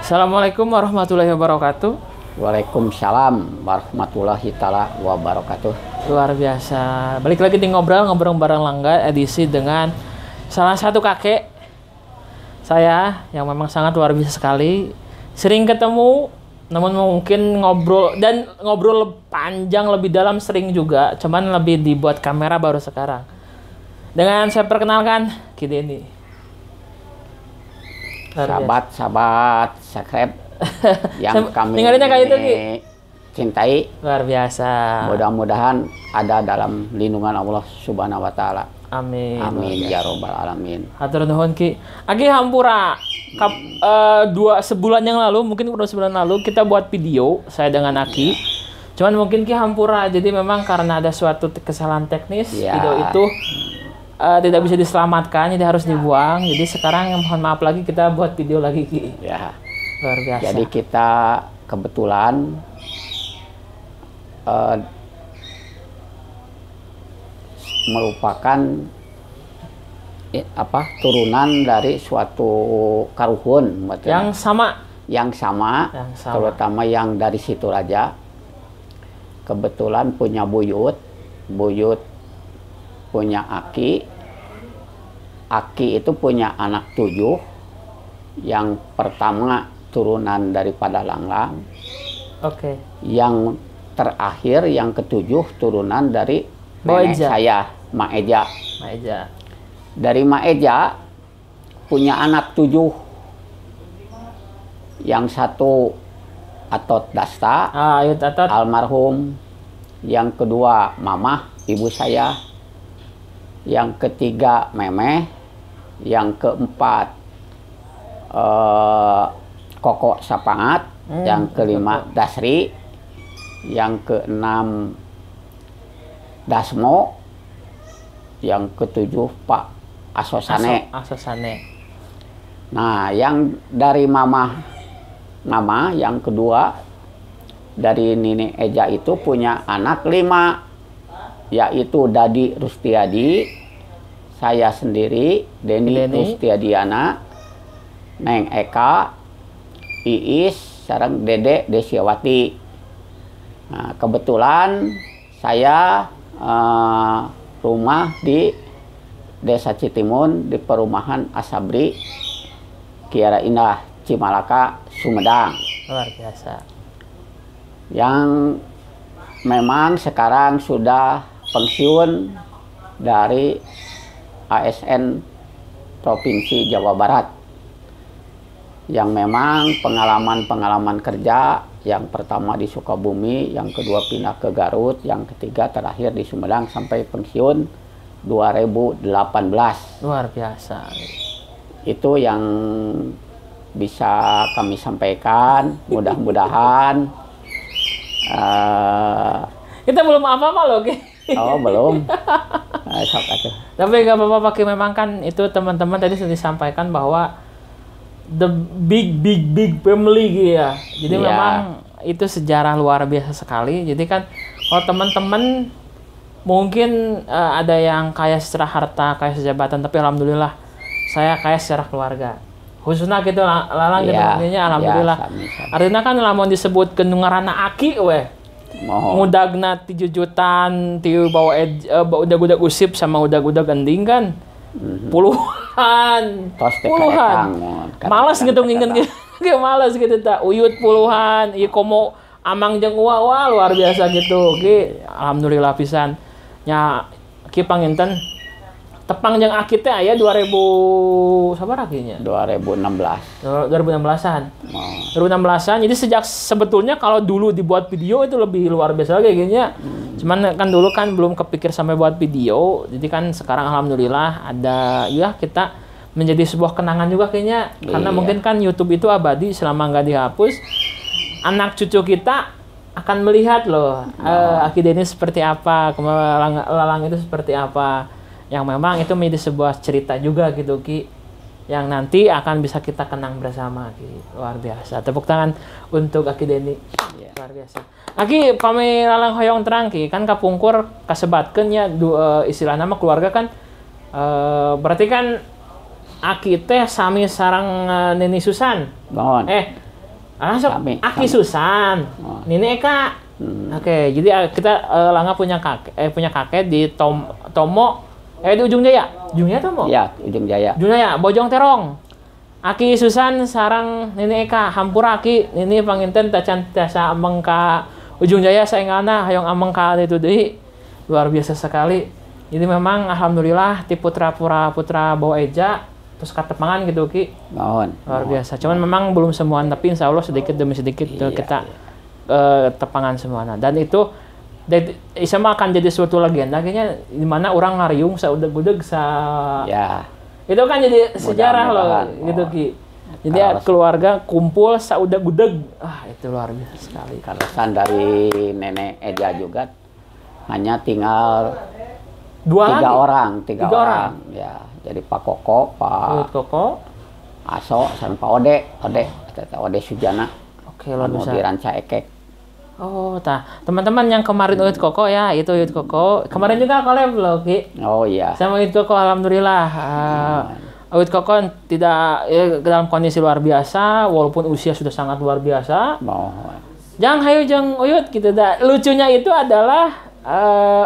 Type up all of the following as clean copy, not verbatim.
Assalamualaikum warahmatullahi wabarakatuh. Waalaikumsalam warahmatullahi taala wabarakatuh. Luar biasa. Balik lagi di ngobrol bareng Langga edisi dengan salah satu kakek saya yang memang sangat luar biasa sekali. Sering ketemu, namun mungkin ngobrol panjang lebih dalam sering juga, cuman lebih dibuat kamera baru sekarang. Dengan saya perkenalkan Ki Denny. Sahabat-sahabat subscribe yang kami cintai, luar biasa. Mudah-mudahan ada dalam lindungan Allah Subhanahu wa taala. Amin. Amin ya robbal alamin. Hatur nuhun Ki. Aki hampura sebulan yang lalu, mungkin udah sebulan lalu kita buat video saya dengan Aki. Cuman mungkin Ki hampura, jadi memang karena ada suatu kesalahan teknis video itu tidak bisa diselamatkan, jadi harus dibuang. Jadi sekarang mohon maaf lagi, kita buat video lagi Ki. Ya. Luar biasa. Jadi kita kebetulan merupakan turunan dari suatu karuhun yang sama, terutama yang dari Situraja. Kebetulan punya buyut punya Aki itu punya anak 7, yang pertama turunan daripada Langlang. Oke. Yang terakhir yang ke-7 turunan dari nenek saya, Maeja. Dari Maeja punya anak 7. Yang satu Atot Dasta, almarhum. Yang kedua Mamah, ibu saya. Yang ketiga Memeh. Yang keempat Koko Sapangat. Yang kelima Dasri. Yang keenam Dasmo. Yang ketujuh Pak Asosane. Nah, yang dari Mama yang kedua dari Nini Eja itu punya anak 5, yaitu Dadi Rustiadi, saya sendiri Denny Rustiadiana, Neng Eka, Iis, sareng Dede Desiawati. Nah, kebetulan saya rumah di Desa Citimun di perumahan Asabri, Kiara Indah, Cimalaka, Sumedang. Luar biasa. Yang memang sekarang sudah pensiun dari ASN Provinsi Jawa Barat. Yang memang pengalaman kerja, yang pertama di Sukabumi, yang kedua pindah ke Garut, yang ketiga terakhir di Sumedang sampai pensiun 2018. Luar biasa. Itu yang bisa kami sampaikan. Mudah-mudahan kita belum apa-apa loh Ki. Oh belum. Tapi nggak apa-apa Ki, memang kan itu teman-teman tadi sudah disampaikan bahwa the big family gitu ya. Jadi memang itu sejarah luar biasa sekali. Jadi kan kalau teman-teman mungkin ada yang kaya secara harta, kaya sejabatan, tapi alhamdulillah saya kaya secara keluarga. Khususnya gitu Lalang gitu alhamdulillah. Artinya kan lamun disebut kenungarana Aki weh. Ngudagna 7 jutaan, tiu bawa udag-udag usip sama udag-udag gending kan. Puluhan. Malas gitu nginget gitu. Malas gitu tak. Uyut puluhan, ieu komo amang jeung wah luar biasa gitu. Ki alhamdulillah pisan. Nya Ki panginten tepang jeung Aki teh aya 2000 sabar akinya? 2016-an. 2016-an. Jadi sebetulnya kalau dulu dibuat video itu lebih luar biasa lagi kayaknya. Cuman kan dulu kan belum kepikir sampai buat video. Jadi kan sekarang alhamdulillah ada kita menjadi sebuah kenangan juga kayaknya. Karena mungkin kan YouTube itu abadi selama nggak dihapus. Anak cucu kita akan melihat loh Aki Denny seperti apa, Lalang itu seperti apa. Yang memang itu menjadi sebuah cerita juga gitu Ki, yang nanti akan bisa kita kenang bersama Ki. Luar biasa. Tepuk tangan untuk Aki Denny. Luar biasa. Aki pami Lalang hoyong terang Ki, kan kapungkur kasebatkeun nya istilah nama keluarga kan berarti kan Aki teh sami sarang Neni Susan. Mohon. Langsung Kami, Aki kami. Susan, Oh. Nini Eka. Oke, jadi kita Langga punya kakek di Tomo, di Ujung Jaya. Ujung Jaya Tomo? Ya, Ujung Jaya. Ujung Jaya, Bojong Terong. Aki Susan sarang Nini Eka, hampura Aki, Nini panginten tacan tiasa ameng ka Ujung Jaya saengana hayong ameng ka itu deui. Luar biasa sekali. Jadi memang alhamdulillah ti putra bawa eja terus katepangan gitu Ki. Mohon. Luar biasa. Cuman memang belum semuaan, tapi insya Allah sedikit demi sedikit kita tepangan semuanya. Dan itu sama akan jadi suatu legenda kayaknya di mana orang ngariung saudeg-udeg Ya. itu kan jadi sejarah loh Mudah-mudahan. gitu Ki. Jadi Kalau- keluarga kumpul saudeg-udeg. Itu luar biasa sekali. Kalesan dari nenek Eja juga hanya tinggal Dua tiga lagi. orang. Tiga orang. Ya, jadi Pak Koko, Uyut Pak Koko. Aso, dan Pak Ode Sujana. Oke, luar Anu biasa. di Ranca Ekek. Oh, teman-teman yang kemarin Uyut Koko ya, itu Uyut Koko. Kemarin juga collab loh, Ki. Oh iya. Sama Uyut Koko alhamdulillah. Uyut Koko tidak dalam kondisi luar biasa walaupun usia sudah sangat luar biasa. Mohon. Jang hayu jang Uyut gitu dah. Lucunya itu adalah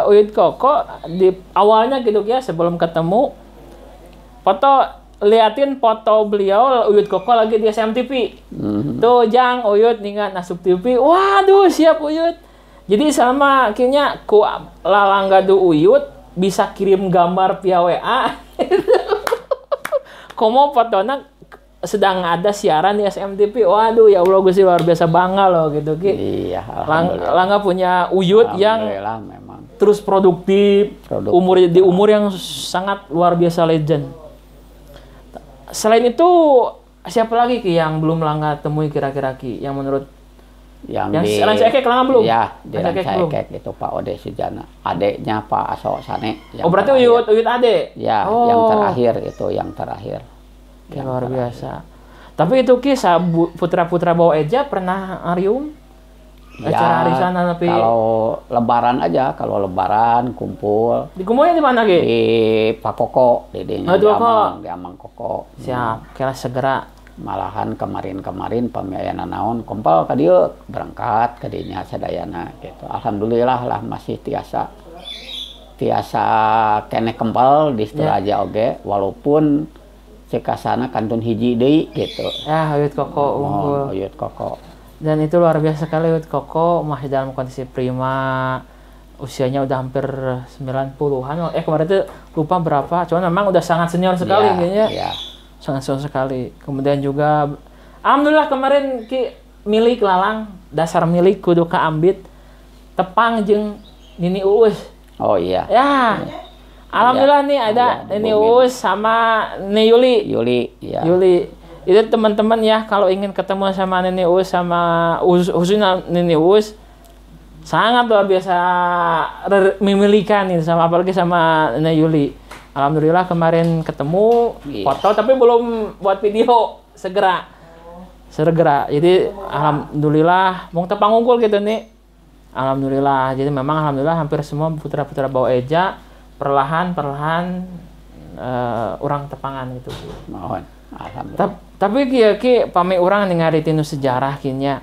Uyut Koko di awalnya gitu ya sebelum ketemu liatin foto beliau Uyut Koko lagi di SMTV. Tuh Jang Uyut ningan Nasup TV. Waduh, siap Uyut. Jadi sama akhirnya ku lalanggadu Uyut bisa kirim gambar via WA. Komo fotona sedang ada siaran di SMTV. Waduh, ya Allah Gusti luar biasa bangga loh gitu Ki. Iya, alhamdulillah. Langga punya Uyut yang Alhamdulillah memang. terus produktif, Produktif. umur yang sangat luar biasa legend. Selain itu siapa lagi Ki yang belum Langga temui kira-kira Ki yang menurut yang di Ranca Ekek Langga belum? Iya, di Ranca Ekek Ranca belum? Ekek itu Pak Ode Sujana. Adeknya Pak Aso Sane. Oh berarti Uyut Ade? Ya, Oh. yang terakhir itu yang terakhir. Ya, luar biasa. Tapi itu Ki putra-putra bawa eja pernah arium? Acara arisan tapi kalau lebaran aja, kalau lebaran kumpul dikumpulnya di mana Ki? di Pak Koko, Oh, dedenya di Koko. di Amang Koko. Siap, kira segera. Malahan kemarin pamiayana naon kumpul ka dieu berangkat ka dinya sadayana gitu. Alhamdulillah lah masih tiasa kene kempel di Suraja oge walaupun cekasana kantun hiji deui gitu. Ya, Uyut Koko unggul. Uyut Koko. Dan itu luar biasa sekali Uyut Koko masih dalam kondisi prima. Usianya udah hampir 90-an. Kemarin itu lupa berapa. Cuman memang udah sangat senior sekali kayaknya. Iya. Sangat senior sekali. Kemudian juga alhamdulillah kemarin Ki milik Lalang, dasar milik kudu kaambit tepang jeung Nini Uus. Oh iya. Ya. Alhamdulillah nih ada Iya, Nini Bumi. Uus sama Nini Yuli. Ya. Yuli. Itu teman-teman ya kalau ingin ketemu sama Nini Uus sama khususnya Nini Uus sangat luar biasa memilikan ini sama apalagi sama Nini Yuli. Alhamdulillah kemarin ketemu Iya. foto tapi belum buat video segera. Jadi alhamdulillah mau tepang unggul gitu nih. Alhamdulillah. Jadi memang alhamdulillah hampir semua putra-putra bawa eja perlahan orang tepangan gitu. Mohon. Alhamdulillah. Tapi Ki pami urang ningali tinu sejarah kinya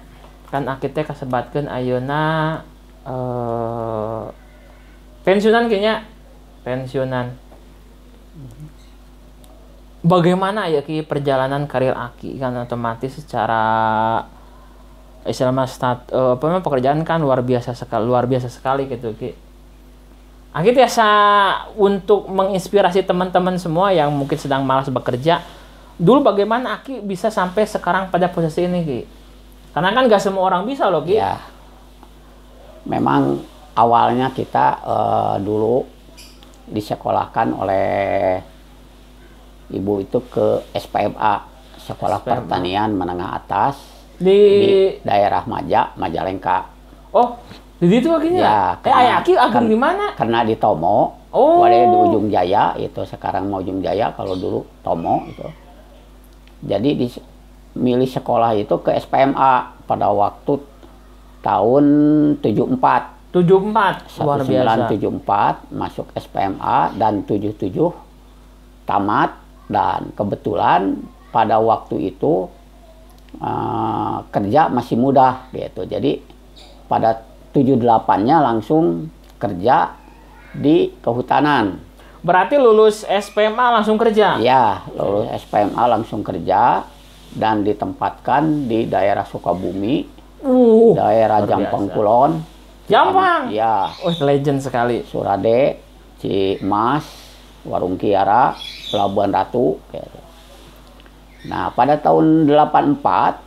kan akite kasebatkeun ayeuna pensiunan kinya pensiunan. Bagaimana ya Ki perjalanan karir Aki kan otomatis secara istilahnya pekerjaan kan luar biasa sekali gitu Ki. Aki biasa untuk menginspirasi teman-teman semua yang mungkin sedang malas bekerja. Dulu bagaimana Aki bisa sampai sekarang pada posisi ini Ki? Karena kan gak semua orang bisa loh Ki. Ya. Memang awalnya kita dulu disekolahkan oleh ibu itu ke SPMA, Sekolah Pertanian Menengah Atas di daerah Majalengka. Oh, di situ akhirnya? Ya, Aki ageng di mana? Karena di Tomo, Oh. di Ujung Jaya itu sekarang mau Ujung Jaya, kalau dulu Tomo itu. Jadi milih sekolah itu ke SPMA pada waktu tahun 74. 74, luar biasa. 1974 masuk SPMA dan 77 tamat, dan kebetulan pada waktu itu kerja masih muda gitu. Jadi pada 78-nya langsung kerja di kehutanan. Berarti lulus SPMA langsung kerja? Ya, lulus SPMA langsung kerja dan ditempatkan di daerah Sukabumi, daerah Jampang Kulon. Jampang? Ya. Oh, legend sekali. Surade, Cimas, Warung Kiara, Pelabuhan Ratu. Gitu. Nah, pada tahun 84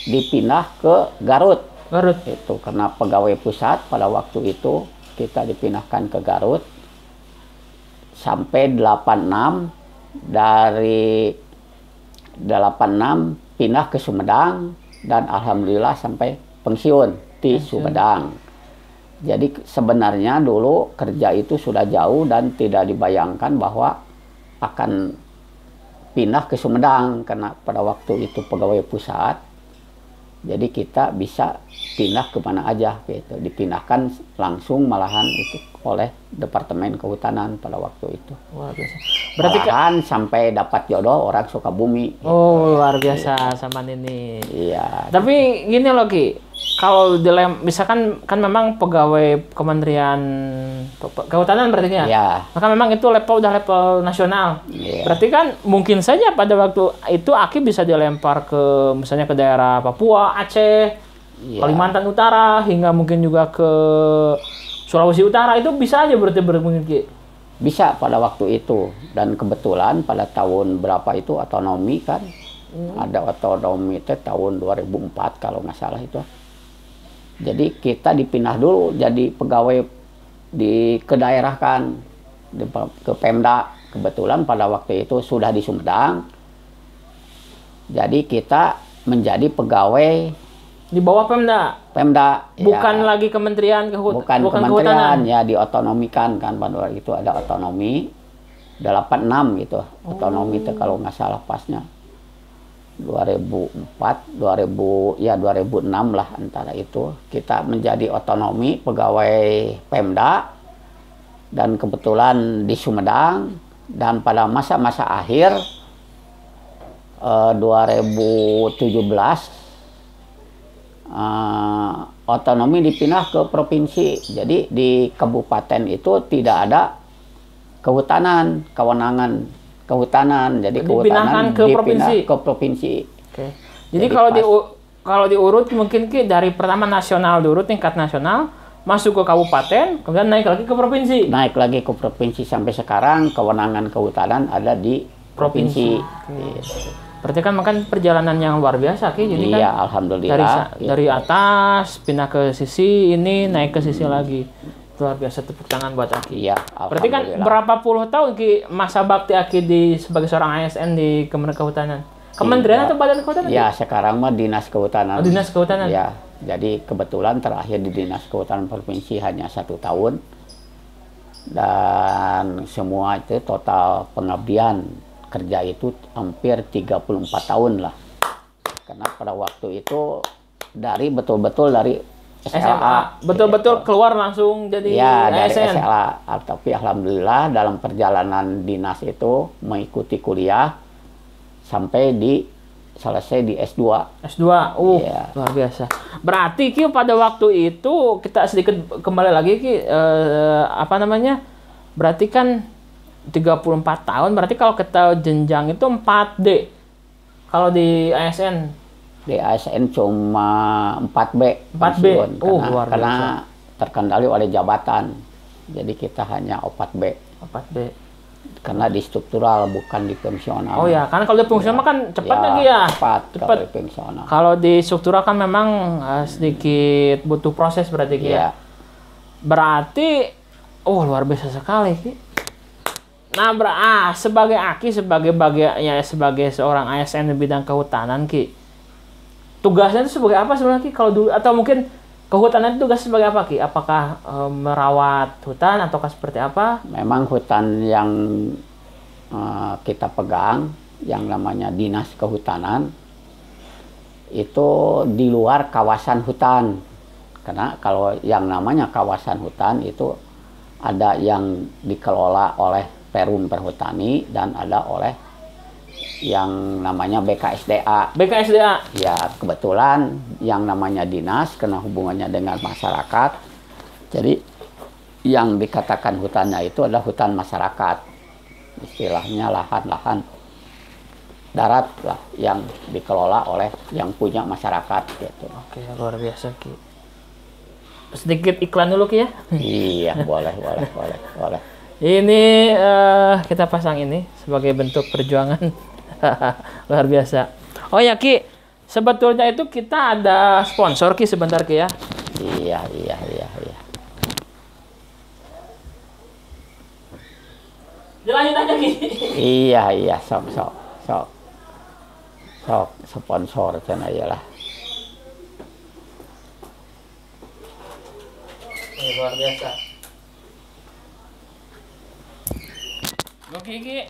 dipindah ke Garut. Garut. Itu karena pegawai pusat pada waktu itu kita dipindahkan ke Garut. Sampai 86, dari 86 pindah ke Sumedang dan alhamdulillah sampai pensiun di Sumedang. Jadi sebenarnya dulu kerja itu sudah jauh dan tidak dibayangkan bahwa akan pindah ke Sumedang karena pada waktu itu pegawai pusat. Jadi kita bisa pindah kemana aja gitu. Dipindahkan langsung malahan itu oleh Departemen Kehutanan pada waktu itu. Luar biasa. Berarti malahan sampai dapat jodoh orang Sukabumi. Oh, luar biasa sama ini. Iya. Tapi gini loh Ki, kalau misalkan kan memang pegawai Kementerian Kehutanan berarti ya? Ya. Maka memang itu udah level nasional. Ya. Berarti kan mungkin saja pada waktu itu Aki bisa dilempar ke misalnya ke daerah Papua, Aceh, ya. Kalimantan Utara, hingga mungkin juga ke Sulawesi Utara. Itu bisa aja berarti mungkin Ki? Bisa pada waktu itu. Dan kebetulan pada tahun berapa itu otonomi kan. Ada otonomi itu tahun 2004 kalau nggak salah itu. Jadi kita dipindah dulu jadi pegawai kedaerahkan ke Pemda. Kebetulan pada waktu itu sudah di Sumedang. Jadi kita menjadi pegawai di bawah Pemda. Pemda. Bukan ya, lagi Kementerian bukan Kementerian, ya diotonomikan kan pada waktu itu ada otonomi 86 gitu. Otonomi itu kalau nggak salah pasnya 2004, 2006 lah antara itu kita menjadi otonomi pegawai Pemda dan kebetulan di Sumedang dan pada masa-masa akhir 2017 otonomi dipindah ke provinsi. Jadi di kabupaten itu tidak ada kehutanan, kewenangan kehutanan. Jadi kehutanan ke provinsi. Ke provinsi. Oke. Jadi kalau diurut mungkin Ki dari pertama nasional diurut tingkat nasional, masuk ke kabupaten, kemudian naik lagi ke provinsi. Naik lagi ke provinsi sampai sekarang kewenangan kehutanan ada di provinsi. Berarti kan makan perjalanan yang luar biasa Ki. Jadi iya, kan alhamdulillah. Dari atas pindah ke sisi ini, naik ke sisi lagi. Luar biasa, tepuk tangan buat Aki. Iya, berarti kan berapa puluh tahun Ki masa bakti Aki sebagai seorang ASN di Kementerian Kehutanan? Kementerian atau Badan Kehutanan? Ya, sekarang mah Dinas Kehutanan. Oh, Dinas Kehutanan. Ya, jadi kebetulan terakhir di Dinas Kehutanan Provinsi hanya 1 tahun. Dan semua itu total pengabdian kerja itu hampir 34 tahun lah. Karena pada waktu itu betul-betul dari SMA. Betul-betul gitu. Keluar langsung jadi ya, dari ASN. SMA. Tapi alhamdulillah dalam perjalanan dinas itu mengikuti kuliah sampai selesai di S2. S2. Ya. Luar biasa. Berarti Ki pada waktu itu kita sedikit kembali lagi Ki berarti kan 34 tahun, berarti kalau kita jenjang itu 4D. Kalau di ASN? Di ASN cuma 4B. 4B? Karena terkendali oleh jabatan. Jadi kita hanya 4B. 4B. Karena di struktural, bukan di fungsional. Oh ya, karena kalau di fungsional kan cepat lagi ya? Cepat. Kalau di fungsional. Kalau di struktural kan memang sedikit butuh proses berarti ya? Berarti, luar biasa sekali Ki. Nah, sebagai Aki, sebagai seorang ASN di bidang kehutanan Ki, tugasnya itu sebagai apa sebenarnya Ki? Kalau dulu atau mungkin kehutanan itu tugas sebagai apa Ki? Apakah merawat hutan ataukah seperti apa? Memang hutan yang kita pegang, yang namanya Dinas Kehutanan, itu di luar kawasan hutan. Karena kalau yang namanya kawasan hutan itu ada yang dikelola oleh Perum Perhutani dan ada oleh yang namanya BKSDA. BKSDA. Ya, kebetulan yang namanya dinas karena hubungannya dengan masyarakat. Jadi yang dikatakan hutannya itu adalah hutan masyarakat. Istilahnya lahan-lahan darat lah yang dikelola oleh yang punya masyarakat gitu. Oke, luar biasa Ki. Sedikit iklan dulu Ki ya. Iya, boleh. Ini kita pasang ini sebagai bentuk perjuangan. Luar biasa. Oh ya Ki, sebetulnya itu kita ada sponsor Ki sebentar Ki ya. Iya. Dilanjut aja Ki. Iya, sok. Sponsor sana iyalah. Ini luar biasa. Oke Ki.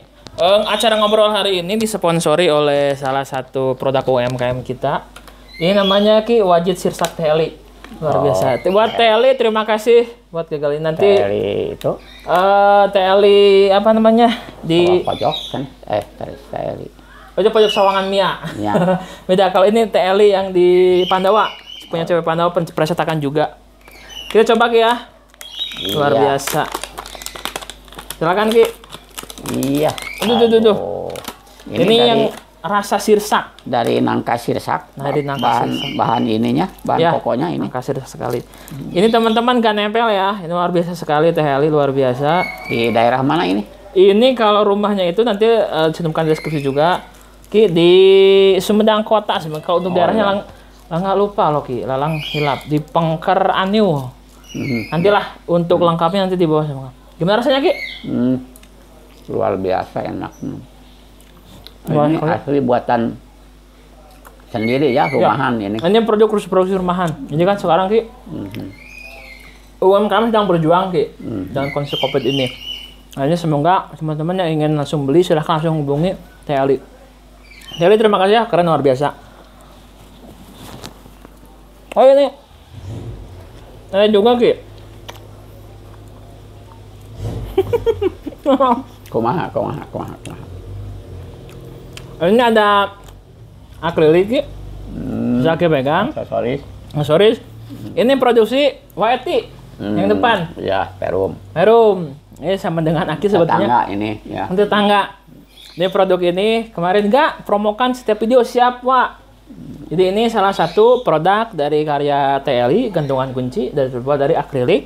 Acara ngobrol hari ini disponsori oleh salah satu produk UMKM kita. Ini namanya Ki Wajit Sirsak Teli. Luar biasa. Buat Teli terima kasih buat gagal ini nanti. Teli itu Teli apa namanya? Di pojok kan? Teli. Pojok Sawangan Mia. Ya. Beda kalau ini TLI yang di Pandawa. Punya cewek Pandawa presetakan juga. Kita coba Ki ya. Luar biasa. Silakan Ki. Iya. Tuh. Ini dari, yang rasa sirsak. Dari nangka sirsak. Dari nangka sirsak. Bahan ininya, bahan pokoknya ini. Nangka sirsak sekali. Ini teman-teman gak nempel ya. Ini luar biasa sekali TLI, luar biasa. Di daerah mana ini? Ini kalau rumahnya itu nanti dicantumkan deskripsi juga. Ki di Sumedang Kota sebenarnya. Kalau untuk daerahnya nggak lupa loh Ki, Lalang Hilap di Pengker Aniu. Nantilah untuk lengkapnya nanti di bawah semua. Gimana rasanya Ki? Luar biasa enak. Wah, ini asli buatan sendiri ya, rumahan ini. Ini produksi rumahan. Ini kan sekarang Ki UMKM sedang berjuang Ki dengan kondisi COVID ini. Nah, ini semoga teman-teman yang ingin langsung beli silahkan langsung hubungi TLI. Jadi terima kasih ya, keren luar biasa. Oh ini, ada juga Ki. Kumaha. Ini ada akrilik Ki. Bisa Ki pegang. Aksesoris. Ini produksi YT yang depan. Ya, Perum. Ini sama dengan Aki sebetulnya. Tetangga ini ya. Untuk tangga. Ini produk ini kemarin nggak promokan setiap video siap Wak. Jadi ini salah satu produk dari karya TLI gantungan kunci terbuat dari akrilik.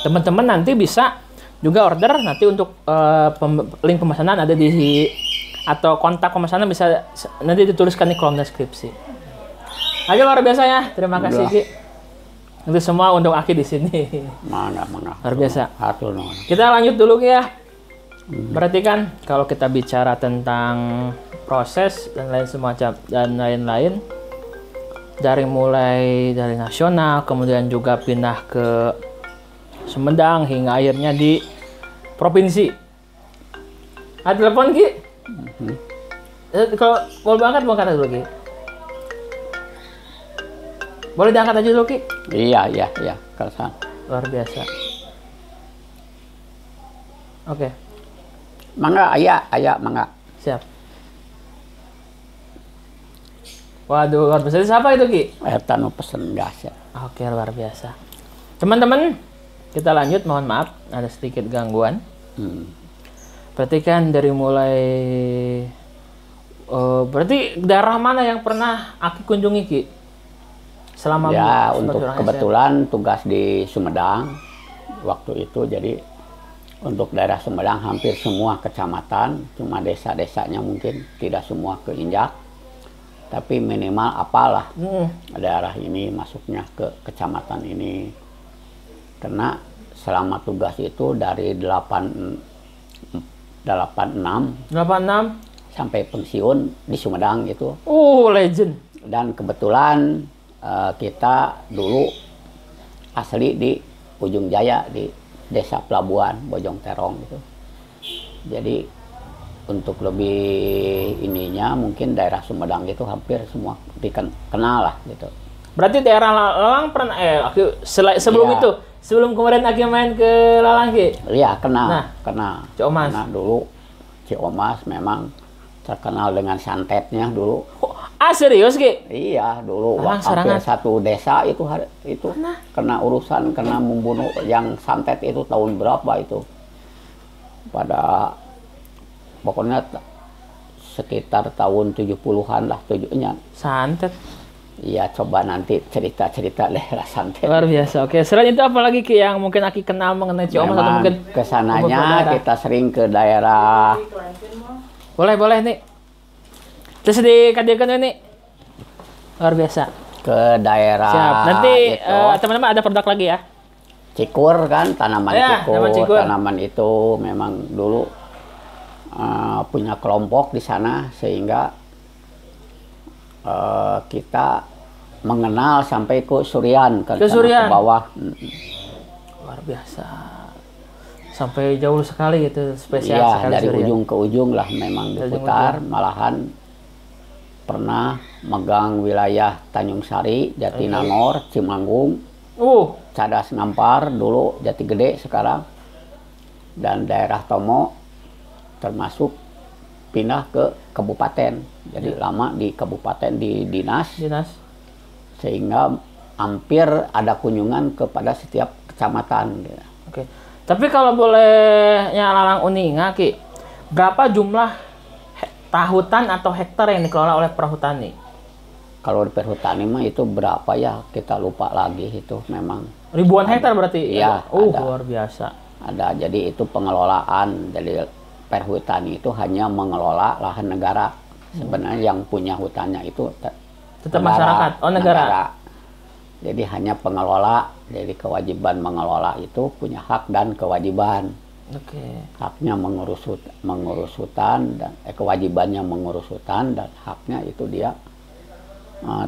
Teman-teman nanti bisa juga order nanti untuk link pemesanan ada di atau kontak pemesanan bisa nanti dituliskan di kolom deskripsi. Aja luar biasa ya. Terima kasih Ki. Itu semua untuk Aki di sini. Mana. Luar biasa. Hatur. Kita lanjut dulu Ki ya. Berarti kan kalau kita bicara tentang proses dan lain semacam dan lain-lain dari mulai dari nasional kemudian juga pindah ke Sumedang hingga akhirnya di provinsi. Ada telepon Ki? Kalau boleh diangkat dulu Ki. Boleh diangkat aja dulu Ki? Iya. Kalsan. Luar biasa. Oke. Mangga, mangga. Siap. Waduh, luar biasa. Siapa itu Ki? Eta nu pesen gas ya. Oke, luar biasa. Teman-teman, kita lanjut. Mohon maaf, ada sedikit gangguan. Perhatikan dari mulai berarti daerah mana yang pernah Aki kunjungi Ki? Selama ya untuk kebetulan tugas di Sumedang waktu itu, jadi untuk daerah Sumedang hampir semua kecamatan, cuma desa-desanya mungkin tidak semua keinjak, tapi minimal apalah daerah ini masuknya ke kecamatan ini. Karena selama tugas itu dari 86 sampai pensiun di Sumedang gitu. Legend. Dan kebetulan kita dulu asli di Ujung Jaya di Desa Pelabuhan, Bojong Terong gitu. Jadi untuk lebih ininya mungkin daerah Sumedang itu hampir semua dikenal lah gitu. Berarti daerah Lalang pernah sebelum itu, sebelum kemarin Aki main ke Lalang Ki? Iya, kenal. Ciomas. Nah, dulu Ciomas memang terkenal dengan santetnya dulu. Serius Ki? Iya, dulu Hampir hampir satu desa itu kena urusan, kena membunuh yang santet itu tahun berapa itu. Pada pokoknya sekitar tahun 70-an lah tujuannya. Santet. Iya, coba nanti cerita-cerita daerah santet. Luar biasa. Oke, selain itu apalagi Ki yang mungkin Aki kenal mengenai Ciomas atau mungkin kesananya kita sering ke daerah. Boleh nih. Terus dikadirkan ini luar biasa ke daerah. Siap. Nanti teman-teman ada produk lagi ya. Cikur kan, tanaman ya, cikur. Tanaman itu memang dulu punya kelompok di sana sehingga kita mengenal sampai ke Surian ke bawah. Luar biasa. Sampai jauh sekali gitu, spesial ya, sekali. Dari Surian. Ujung ke ujung lah memang diputar, malahan pernah megang wilayah Tanjung Sari, Jatinangor, Cimanggung, Cadas Ngampar, dulu Jati Gede sekarang, dan daerah Tomo, termasuk pindah ke kabupaten. Jadi lama di kabupaten di dinas, sehingga hampir ada kunjungan kepada setiap kecamatan. Oke. Tapi kalau bolehnya Lalang Uninga, Ki, berapa jumlah hutan atau hektar yang dikelola oleh perhutani? Kalau di perhutani mah itu berapa ya, kita lupa lagi itu memang. Ribuan hektar berarti? Iya. Luar biasa. Ada, jadi itu pengelolaan. Jadi perhutani itu hanya mengelola lahan negara. Sebenarnya yang punya hutannya itu tetap masyarakat, negara. Jadi hanya pengelola, jadi kewajiban mengelola itu punya hak dan kewajiban. Haknya mengurus hutan dan kewajibannya mengurus hutan, dan haknya itu dia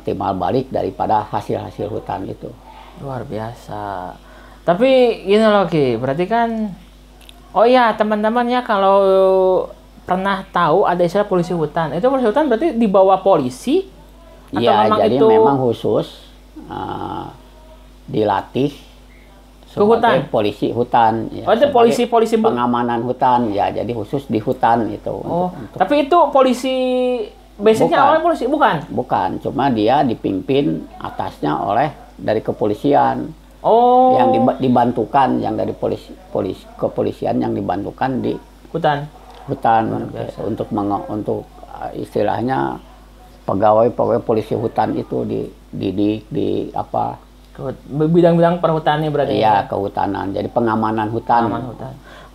timbal balik daripada hasil-hasil hutan itu. Luar biasa. Tapi gini loh Ki, berarti kan teman-teman ya, kalau pernah tahu ada istilah polisi hutan. Itu polisi hutan berarti di bawah polisi? Iya, jadi itu memang khusus dilatih ke hutan, polisi hutan. Ya, itu polisi pengamanan hutan ya, jadi khusus di hutan itu. Untuk tapi itu polisi basicnya awalnya polisi bukan, cuma dia dipimpin atasnya oleh dari kepolisian. Yang dibantukan, yang dari kepolisian yang dibantukan di hutan untuk istilahnya pegawai polisi hutan itu dididik di apa, bidang-bidang perhutani berarti. Iya, kehutanan. Jadi pengamanan hutan.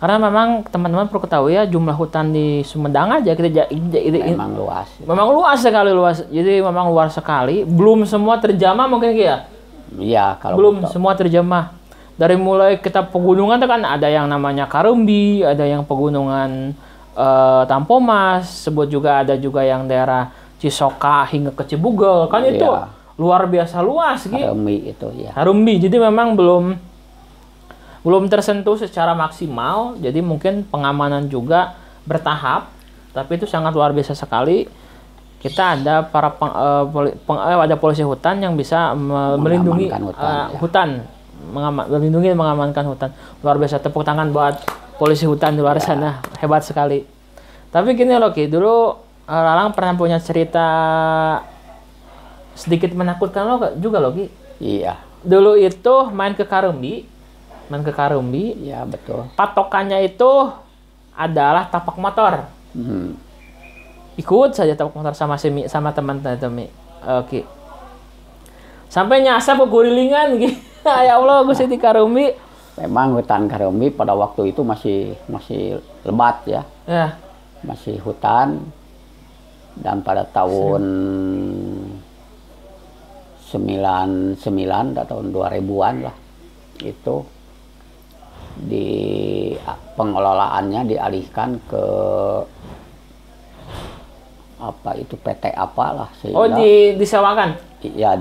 Karena memang teman-teman perlu ketahui ya, jumlah hutan di Sumedang aja memang luas. Memang luas sekali. Jadi memang luas sekali. Belum semua terjamah mungkin ya. Iya, kalau belum semua terjamah. Dari mulai kita pegunungan kan ada yang namanya Karembi, ada yang pegunungan Tampomas, ada juga yang daerah Cisoka hingga ke Cibugel. Kan itu luar biasa luas gitu. Harumbi itu ya. Harumbi, jadi memang belum tersentuh secara maksimal, jadi mungkin pengamanan juga bertahap, tapi itu sangat luar biasa sekali. Kita ada ada polisi hutan yang bisa melindungi hutan, melindungi dan mengamankan hutan. Luar biasa, tepuk tangan buat polisi hutan di luar sana, hebat sekali. Tapi gini loh Ki, dulu Lalang pernah punya cerita sedikit menakutkan juga loh Ki. Iya. Dulu itu main ke Karembi. Iya, betul. Patokannya itu adalah tapak motor. Ikut saja tapak motor sama teman-teman. Oke. Sampai nyasar pegurilingan gitu. Ya Allah, gue di Karembi. Memang hutan Karembi pada waktu itu masih lebat ya. Ya. Masih hutan. Dan pada tahun 99 atau tahun 2000-an lah itu pengelolaannya dialihkan ke PT apalah, sehingga disewakan ya,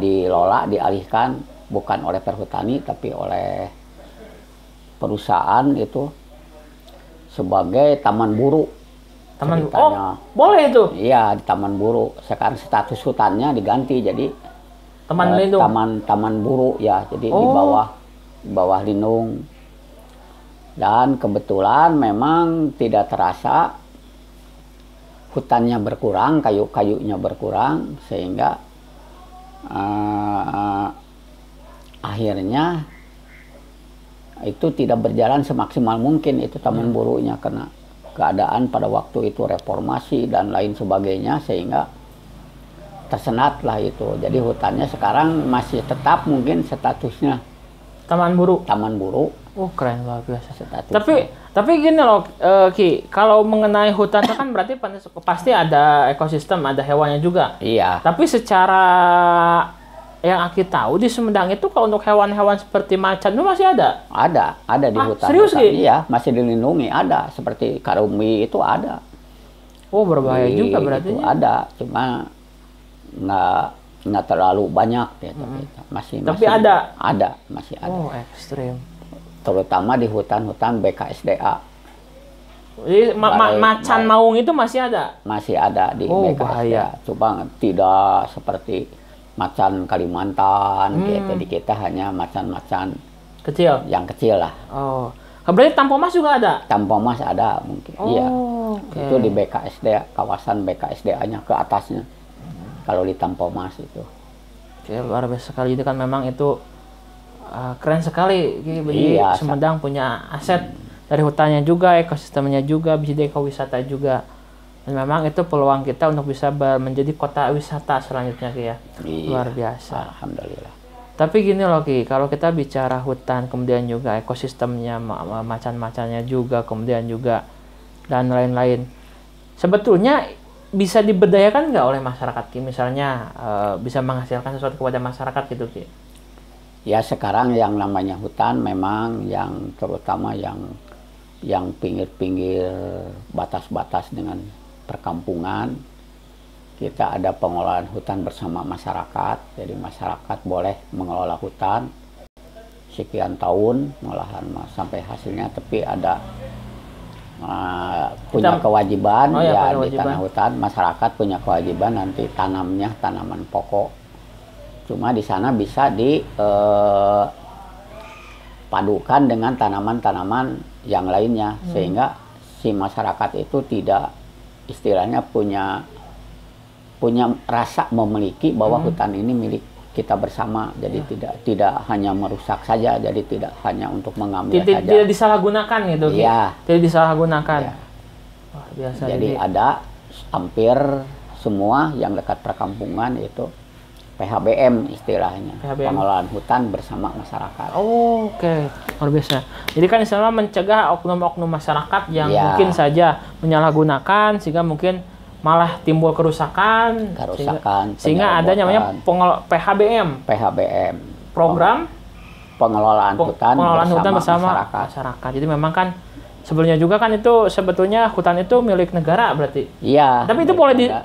dialihkan bukan oleh perhutani tapi oleh perusahaan itu sebagai taman buru. Boleh itu? Iya, di taman buru. Sekarang status hutannya diganti jadi taman buru ya, jadi di bawah lindung. Dan kebetulan memang tidak terasa hutannya berkurang, kayu-kayunya berkurang, sehingga akhirnya itu tidak berjalan semaksimal mungkin itu taman burunya, karena keadaan pada waktu itu reformasi dan lain sebagainya, sehingga tersenatlah itu. Jadi hutannya sekarang masih tetap mungkin statusnya Taman Buru. taman buru. Keren luar biasa. Statusnya. Tapi gini loh, Ki, kalau mengenai hutan itu kan berarti pasti ada ekosistem, ada hewannya juga. Iya. Tapi secara yang Aki tahu di Sumedang itu kalau untuk hewan-hewan seperti macan itu masih ada? Ada di hutan. Serius, Ki? Iya, masih dilindungi, ada. Seperti karumi itu ada. Berbahaya juga berarti. Itu ada, cuma nggak terlalu banyak gitu. Masih Tapi ada? Masih ada. Ekstrim. Terutama di hutan-hutan BKSDA. Jadi macan maung itu masih ada? Masih ada di BKSDA. Bahaya. Coba tidak seperti macan Kalimantan gitu. Di kita hanya macan-macan Kecil? yang kecil lah. Berarti Tampomas juga ada? Tampomas ada mungkin. Iya. Okay. Itu di BKSDA, kawasan BKSDA-nya ke atasnya. Kalau di Tampomas itu. Oke, luar biasa sekali. Itu kan memang itu keren sekali. Jadi Iya, Sumedang punya aset dari hutannya juga, ekosistemnya juga, bisa jadi ekowisata juga. Dan memang itu peluang kita untuk bisa menjadi kota wisata selanjutnya, Ki ya. Iya, Luar biasa. Alhamdulillah. Tapi gini loh, Ki, kalau kita bicara hutan, kemudian juga ekosistemnya, macan-macannya juga, kemudian juga dan lain-lain. Sebetulnya bisa diberdayakan nggak oleh masyarakat, Ki? Misalnya bisa menghasilkan sesuatu kepada masyarakat gitu, Ki? Ya sekarang yang namanya hutan memang yang terutama yang pinggir-pinggir batas-batas dengan perkampungan, kita ada pengelolaan hutan bersama masyarakat. Jadi masyarakat boleh mengelola hutan sekian tahun, malahan sampai hasilnya, tapi ada punya kewajiban di tanah hutan. Masyarakat punya kewajiban nanti tanamnya tanaman pokok. Cuma di sana bisa dipadukan dengan tanaman-tanaman yang lainnya, sehingga si masyarakat itu tidak istilahnya punya rasa memiliki bahwa hutan ini milik kita bersama. Jadi tidak hanya merusak saja, jadi tidak hanya untuk mengambil saja. Tidak disalahgunakan gitu, Ki? Iya. Tidak disalahgunakan. Ya. Biasa. Jadi ada hampir semua yang dekat perkampungan itu PHBM istilahnya, pengelolaan hutan bersama masyarakat. Oke. Luar biasa. Jadi kan istilahnya mencegah oknum-oknum masyarakat yang mungkin saja menyalahgunakan, sehingga mungkin malah timbul kerusakan sehingga ada namanya PHBM. Program pengelolaan hutan bersama masyarakat. Jadi memang kan sebelumnya juga kan itu sebetulnya hutan itu milik negara berarti. Iya. Tapi itu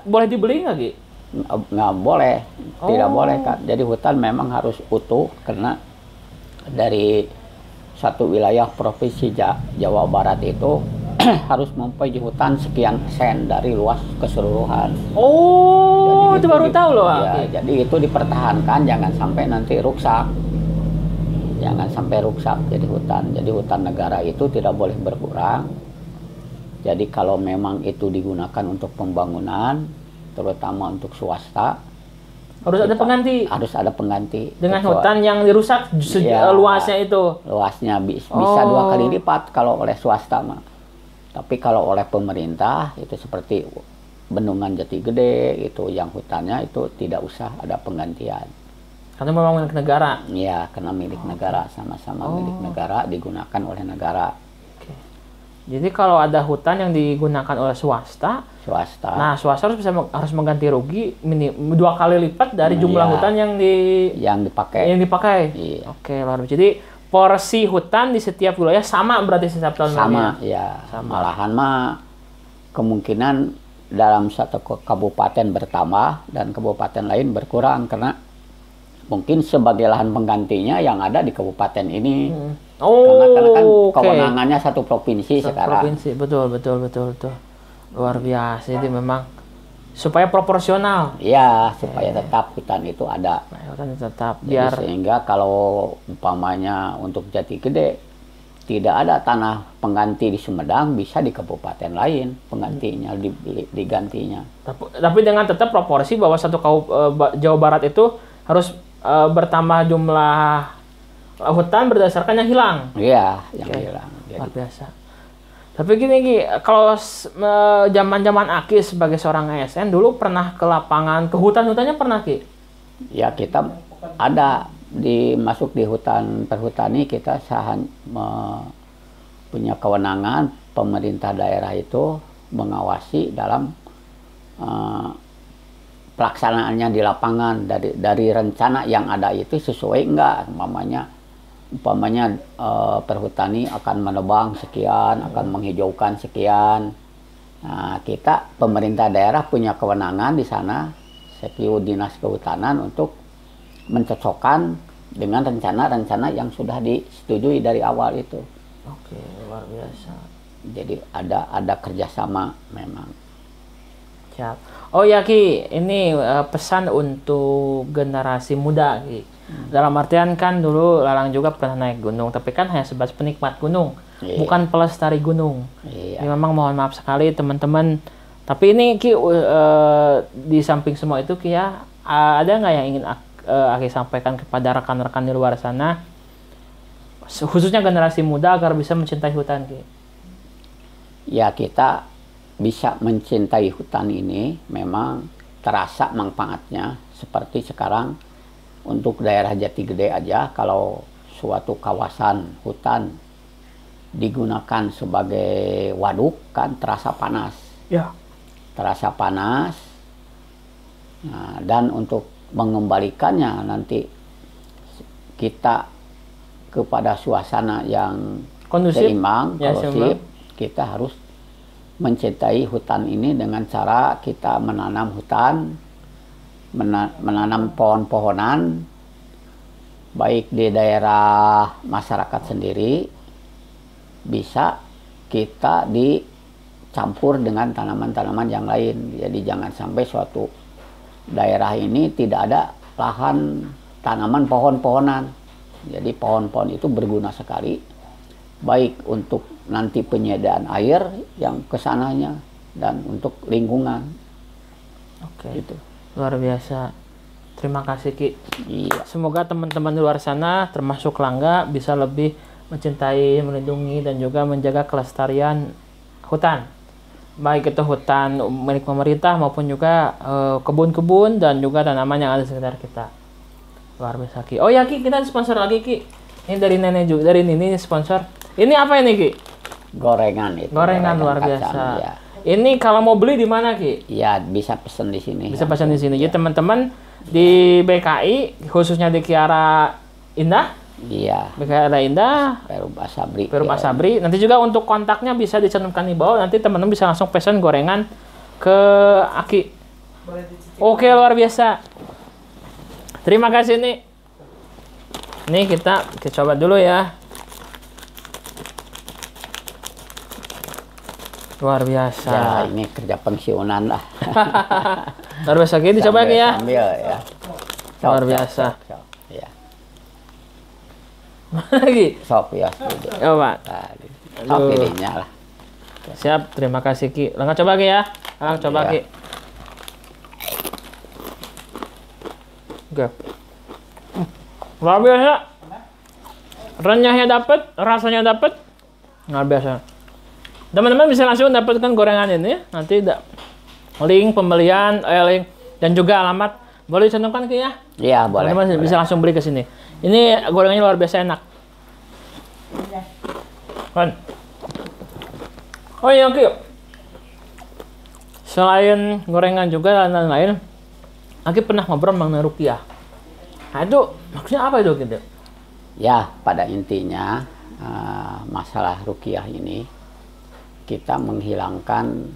boleh dibeli nggak, Ki? Nggak boleh, tidak boleh, Kak. Jadi hutan memang harus utuh, karena dari satu wilayah provinsi Jawa Barat itu harus mempunyai hutan sekian persen dari luas keseluruhan. Jadi itu baru tahu loh. Ya, jadi itu dipertahankan, jangan sampai nanti rusak. Jangan sampai rusak jadi hutan negara itu tidak boleh berkurang. Jadi kalau memang itu digunakan untuk pembangunan, terutama untuk swasta, harus ada pengganti dengan hutan yang dirusak luasnya itu. Luasnya bisa 2 kali lipat kalau oleh swasta mah. Tapi kalau oleh pemerintah itu seperti Bendungan Jati Gede itu yang hutannya itu tidak usah ada penggantian. Karena memang milik negara. Iya, karena milik negara, sama-sama milik negara, digunakan oleh negara. Jadi kalau ada hutan yang digunakan oleh swasta, nah swasta harus mengganti rugi 2 kali lipat dari jumlah hutan yang dipakai. Iya. Oke, lalu jadi porsi hutan di setiap wilayah sama berarti setiap tahun? Sama, ya. Malahan mah kemungkinan dalam satu kabupaten bertambah dan kabupaten lain berkurang, karena mungkin sebagai lahan penggantinya yang ada di kabupaten ini. Karena kan kewenangannya satu provinsi sekarang. Betul. Luar biasa. Jadi memang supaya proporsional. Iya, supaya tetap hutan itu ada. Hutan tetap sehingga kalau umpamanya untuk Jati Gede tidak ada tanah pengganti di Sumedang, bisa di kabupaten lain penggantinya, digantinya. Tapi dengan tetap proporsi bahwa Jawa Barat itu harus bertambah jumlah hutan berdasarkan yang hilang. Iya, yang hilang. Luar biasa. Tapi gini Ki, kalau zaman-zaman Aki sebagai seorang ASN dulu pernah ke lapangan, ke hutan-hutannya pernah Ki? Ya, kita ada masuk di hutan perhutani, kita punya kewenangan, pemerintah daerah itu mengawasi dalam pelaksanaannya di lapangan, dari rencana yang ada itu sesuai enggak, umpamanya perhutani akan menebang sekian, akan menghijaukan sekian. Nah, kita pemerintah daerah punya kewenangan di sana, CPU Dinas Kehutanan, untuk mencocokkan dengan rencana-rencana yang sudah disetujui dari awal itu. Oke, luar biasa. Jadi ada kerjasama memang. Siap. Oh ya Ki, ini pesan untuk generasi muda Ki. Dalam artian kan dulu Lalang juga pernah naik gunung, tapi kan hanya sebatas penikmat gunung, bukan pelestari gunung. Ini memang mohon maaf sekali teman-teman. Tapi ini Ki, di samping semua itu Ki ya, ada nggak yang ingin Aki sampaikan kepada rekan-rekan di luar sana, khususnya generasi muda agar bisa mencintai hutan Ki? Ya, kita bisa mencintai hutan ini memang terasa manfaatnya. Seperti sekarang untuk daerah Jati Gede aja, kalau suatu kawasan hutan digunakan sebagai waduk kan terasa panas. Ya. Terasa panas. Nah, dan untuk mengembalikannya nanti kita kepada suasana yang kondusif, seimbang, kondusif, kita harus mencintai hutan ini dengan cara kita menanam hutan, menanam pohon-pohonan, baik di daerah masyarakat sendiri, bisa kita dicampur dengan tanaman-tanaman yang lain. Jadi jangan sampai suatu daerah ini tidak ada lahan tanaman pohon-pohonan. Jadi pohon-pohon itu berguna sekali, baik untuk nanti penyediaan air yang kesananya dan untuk lingkungan. Oke, itu luar biasa. Terima kasih Ki. Iya. Semoga teman-teman di luar sana, termasuk Langga, bisa lebih mencintai, melindungi, dan juga menjaga kelestarian hutan. Baik itu hutan milik pemerintah maupun juga kebun-kebun dan juga tanaman yang ada di sekitar kita. Luar biasa Ki. Oh ya Ki, kita sponsor lagi Ki. Ini dari Nenek juga, dari Nini sponsor. Ini apa ini Ki? Gorengan itu. Gorengan luar biasa. Ya. Ini kalau mau beli di mana Ki? Ya, bisa pesan di sini. Bisa pesan di sini. Ya. Jadi teman-teman di BKI, khususnya di Kiara Indah. Iya. BKI Indah. Perum Asabri. Nanti juga untuk kontaknya bisa dicantumkan di bawah. Nanti teman-teman bisa langsung pesan gorengan ke Aki. Oke, luar biasa. Terima kasih nih. Nih kita coba dulu ya. Luar biasa. Ya, ini kerja pensiunan lah. Luar biasa Ki, dicoba Ki ya. Sambil ya. Luar biasa. Ya. Lagi. Sop ya. Coba. Sop pilihnya lah. Siap, terima kasih Ki. Langga coba Ki ya. Langga coba Ki. Oke. Luar biasa. Renyahnya dapat, rasanya dapat. Luar biasa. Teman-teman bisa langsung dapatkan gorengan ini. Nanti link pembelian, link dan juga alamat boleh dicantumkan Ki ya? Iya, boleh. Teman-teman bisa langsung beli ke sini. Ini gorengannya luar biasa enak. Kan? Oh iya Ki. Selain gorengan juga dan lain-lain, Aki pernah ngobrol mengenai rukiah. Nah itu maksudnya apa itu gitu? Ya, pada intinya masalah rukiah ini kita menghilangkan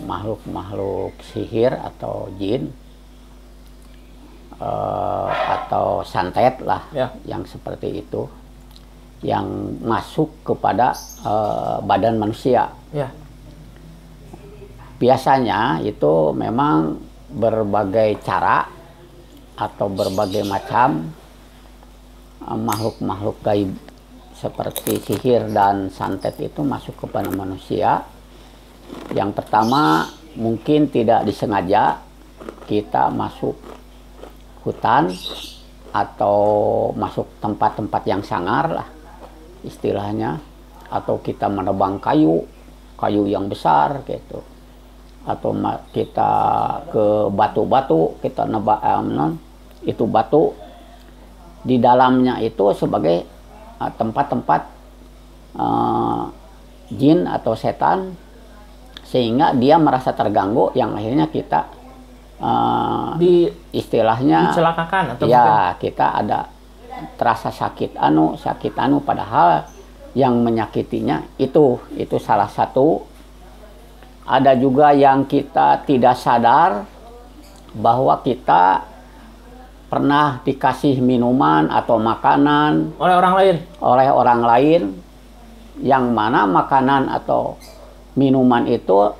makhluk-makhluk sihir atau jin atau santet lah ya, yang seperti itu yang masuk kepada badan manusia. Ya. Biasanya itu memang berbagai cara atau berbagai macam makhluk-makhluk gaib seperti sihir dan santet itu masuk kepada manusia. Yang pertama, mungkin tidak disengaja kita masuk hutan atau masuk tempat-tempat yang sangar lah istilahnya, atau kita menebang kayu yang besar gitu, atau kita ke batu-batu, kita nebak itu batu di dalamnya itu sebagai tempat-tempat jin atau setan, sehingga dia merasa terganggu yang akhirnya kita istilahnya dicelakakan atau ya mungkin kita ada terasa sakit anu padahal yang menyakitinya itu salah satu. Ada juga yang kita tidak sadar bahwa kita pernah dikasih minuman atau makanan oleh orang lain, yang mana makanan atau minuman itu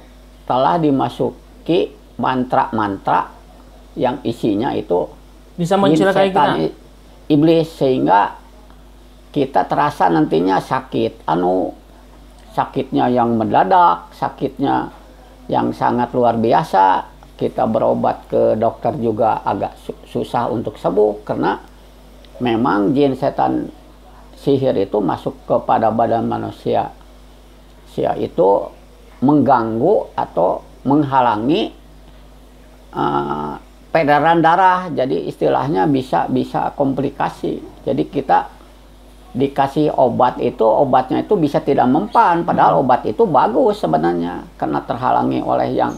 telah dimasuki mantra-mantra yang isinya itu bisa mencelakai kita, iblis, sehingga kita terasa nantinya sakitnya yang mendadak, sakitnya yang sangat luar biasa. Kita berobat ke dokter juga agak susah untuk sembuh, karena memang jin setan sihir itu masuk kepada badan manusia. Sia itu mengganggu atau menghalangi peredaran darah, jadi istilahnya bisa komplikasi. Jadi kita dikasih obat itu, obatnya itu bisa tidak mempan, padahal obat itu bagus sebenarnya, karena terhalangi oleh yang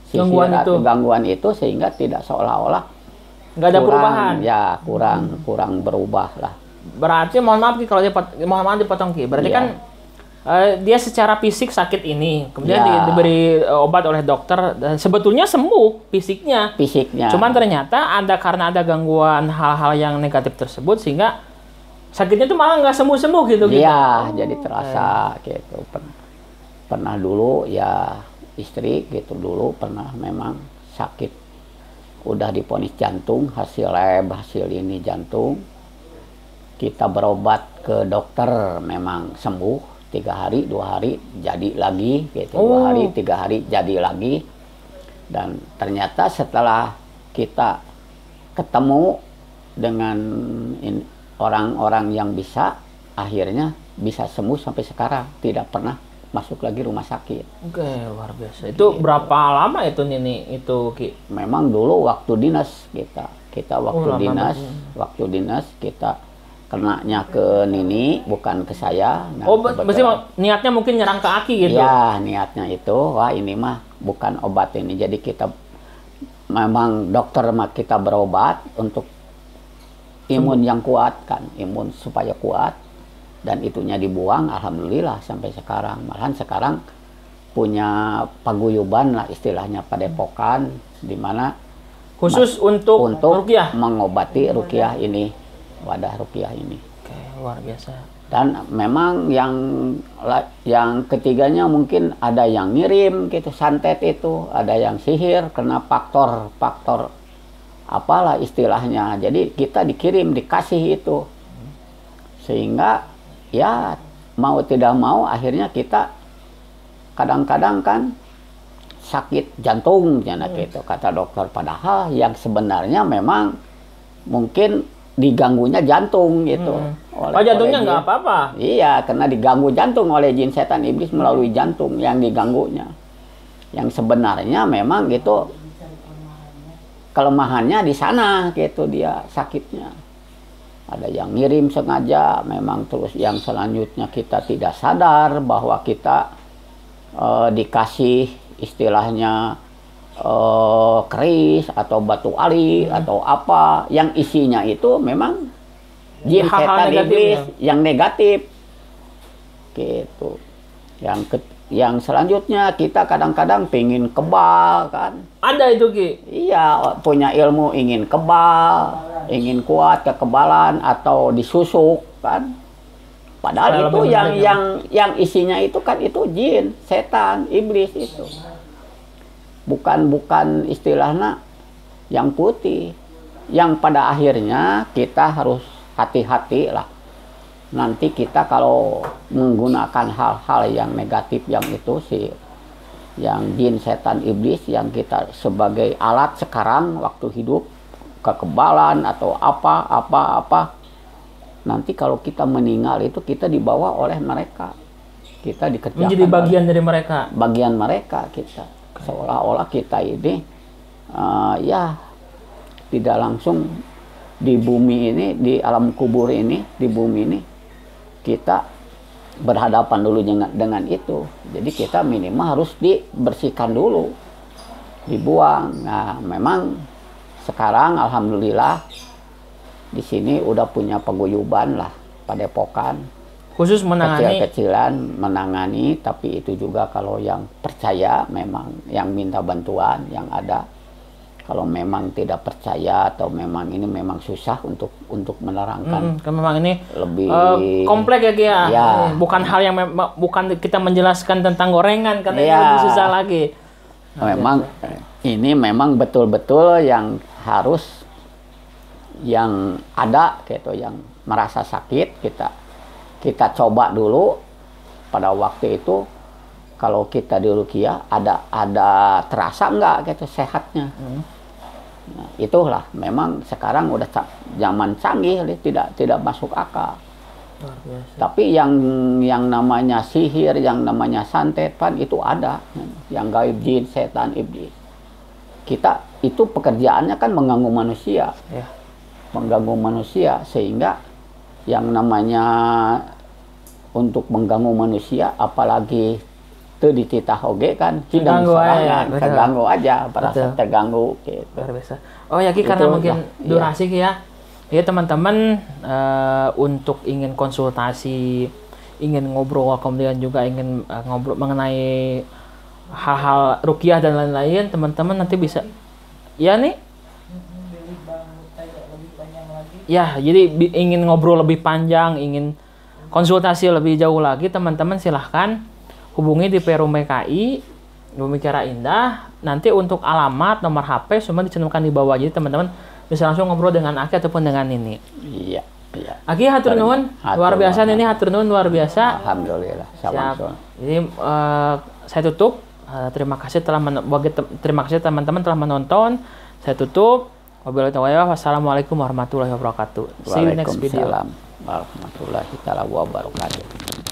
sihir atau gangguan itu, sehingga tidak seolah-olah nggak ada perubahan. Ya kurang berubah lah. Berarti mohon maaf kalau dipotong Ki. Berarti kan dia secara fisik sakit ini, kemudian diberi obat oleh dokter, dan sebetulnya sembuh fisiknya. Cuman ternyata karena ada gangguan hal-hal yang negatif tersebut, sehingga sakitnya itu malah nggak sembuh-sembuh gitu. Iya, jadi terasa gitu. Pernah dulu ya istri gitu dulu pernah memang sakit, udah diponis jantung, hasil lab hasil ini jantung. Kita berobat ke dokter memang sembuh, 3 hari 2 hari jadi lagi gitu, 2 hari 3 hari jadi lagi. Dan ternyata setelah kita ketemu dengan orang-orang yang bisa, akhirnya bisa sembuh sampai sekarang, tidak pernah masuk lagi rumah sakit. Oke, luar biasa. Itu berapa lama itu Nini itu Ki? Memang dulu waktu dinas kita waktu dinas kita kenanya ke Nini, bukan ke saya. Nah, berarti niatnya mungkin nyerang ke Aki gitu? Ya, niatnya itu, wah ini mah bukan obat ini. Jadi kita memang dokter kita berobat untuk imun yang kuat kan, imun supaya kuat, dan itunya dibuang. Alhamdulillah sampai sekarang, malahan sekarang punya paguyuban lah istilahnya, padepokan di mana khusus untuk ruqyah, mengobati ruqyah ini, wadah ruqyah ini. Oke, luar biasa. Dan memang yang ketiganya mungkin ada yang ngirim gitu, santet itu, ada yang sihir karena faktor apalah istilahnya. Jadi kita dikasih itu, sehingga ya mau tidak mau akhirnya kita kadang-kadang kan sakit jantung gitu kata dokter, padahal yang sebenarnya memang mungkin diganggunya jantung gitu. Jantungnya nggak apa-apa? Iya, karena diganggu jantung oleh jin setan iblis melalui jantung yang diganggunya. Yang sebenarnya memang gitu kelemahannya di sana gitu, dia sakitnya. Ada yang ngirim sengaja memang, terus yang selanjutnya kita tidak sadar bahwa kita dikasih istilahnya keris atau batu ali atau apa yang isinya itu memang jin setan iblis yang negatif gitu. Yang selanjutnya kita kadang-kadang pengen kebal kan. Ada itu Ki? Iya, punya ilmu ingin kebal, ingin kuat, kekebalan, atau disusuk kan. Padahal itu yang isinya itu kan itu jin, setan, iblis itu. Bukan istilahnya yang putih. Yang pada akhirnya kita harus hati-hati lah nanti kita kalau menggunakan hal-hal yang negatif yang itu sih, yang jin, setan, iblis yang kita sebagai alat sekarang waktu hidup, kekebalan atau apa, nanti kalau kita meninggal itu kita dibawa oleh mereka, kita dikerjakan menjadi bagian dari mereka, bagian mereka kita, seolah-olah kita ini ya tidak langsung di bumi ini, di alam kubur ini, di bumi ini kita berhadapan dulu dengan itu. Jadi kita minimal harus dibersihkan dulu, dibuang. Nah, memang sekarang alhamdulillah di sini udah punya paguyuban lah, padepokan khusus menangani kecil-kecilan menangani, tapi itu juga kalau yang percaya memang yang minta bantuan yang ada. Kalau memang tidak percaya atau memang ini memang susah untuk menerangkan. Kan memang ini lebih kompleks ya Ki ya. Ya. Bukan hal yang bukan kita menjelaskan tentang gorengan karena Ya. ini lebih susah lagi. Memang ini memang betul-betul yang harus yang ada gitu, yang merasa sakit kita coba dulu pada waktu itu. Kalau kita di ruqyah ada terasa nggak gitu sehatnya. Nah, itulah memang sekarang udah zaman canggih, tidak masuk akal. Luar biasa. Tapi yang namanya sihir, yang namanya santet pan itu ada, yang gaib, jin, setan, iblis. Kita itu pekerjaannya kan mengganggu manusia, Ya. mengganggu manusia, sehingga yang namanya untuk mengganggu manusia, apalagi itu dititah oge kan, tidak Terganggu aja, kan, betul. terganggu aja, merasa Betul. terganggu gitu. Luar biasa. Oh ya Ki, karena Itu mungkin lah, durasi Ki ya. Ya teman-teman, untuk ingin konsultasi, ingin ngobrol, kemudian juga ingin ngobrol mengenai hal-hal ruqyah dan lain-lain, teman-teman nanti bisa ya nih. Ya, jadi ingin ngobrol lebih panjang, ingin konsultasi lebih jauh lagi, teman-teman silahkan hubungi di Perum KI, Bumi Kiara Indah. Nanti untuk alamat, nomor HP semua dicantumkan di bawah. Jadi teman-teman bisa langsung ngobrol dengan Aki ataupun dengan Nini. Iya, iya. Aki, hatur nuhun, luar biasa Nini, hatur nuhun luar biasa. Alhamdulillah. Siap. Jadi saya tutup. Terima kasih terima kasih teman-teman telah menonton. Saya tutup. Wabillahi taufiq. Wassalamualaikum warahmatullahi wabarakatuh. See you next video. Waalaikumsalam warahmatullahi wabarakatuh.